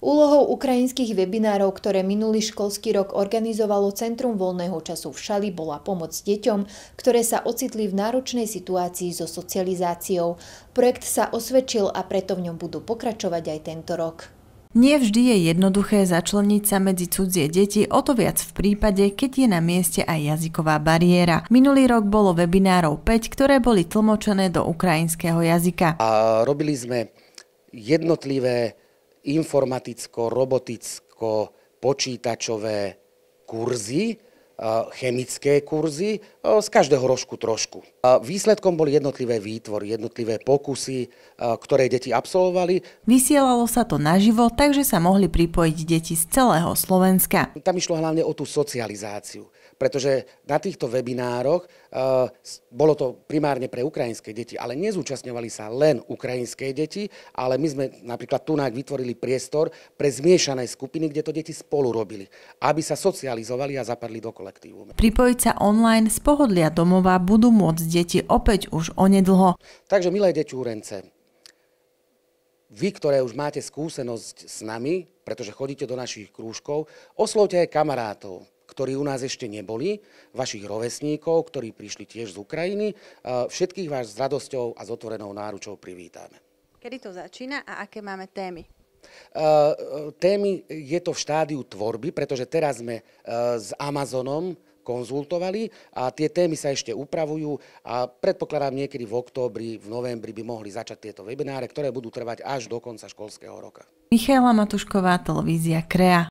Úlohou ukrajinských webinárov, ktoré minulý školský rok organizovalo Centrum voľného času v Šali, bola pomoc deťom, ktoré sa ocitli v náročnej situácii so socializáciou. Projekt sa osvedčil a preto v ňom budú pokračovať aj tento rok. Nie vždy je jednoduché začleniť sa medzi cudzie deti, o to viac v prípade, keď je na mieste aj jazyková bariéra. Minulý rok bolo webinárov 5, ktoré boli tlmočené do ukrajinského jazyka. A robili sme jednotlivé informaticko-roboticko-počítačové kurzy, chemické kurzy, z každého rožku trošku. Výsledkom boli jednotlivé výtvory, jednotlivé pokusy, ktoré deti absolvovali. Vysielalo sa to naživo, takže sa mohli pripojiť deti z celého Slovenska. Tam išlo hlavne o tú socializáciu, pretože na týchto webinároch bolo to primárne pre ukrajinské deti, ale nezúčastňovali sa len ukrajinské deti, ale my sme napríklad tu vytvorili priestor pre zmiešané skupiny, kde to deti spolu robili, aby sa socializovali a zapadli do kolektívu. Pripojiť sa online z pohodlia domova budú môcť deti opäť už onedlho. Takže milé deťúrence, vy, ktoré už máte skúsenosť s nami, pretože chodíte do našich krúžkov, oslovte aj kamarátov, ktorí u nás ešte neboli, vašich rovesníkov, ktorí prišli tiež z Ukrajiny. Všetkých vás s radosťou a s otvorenou náručou privítame. Kedy to začína a aké máme témy? Témy je to v štádiu tvorby, pretože teraz sme s Amazonom konzultovali a tie témy sa ešte upravujú a predpokladám niekedy v októbri, v novembri by mohli začať tieto webináre, ktoré budú trvať až do konca školského roka. Michaela Matušková, televízia KREA.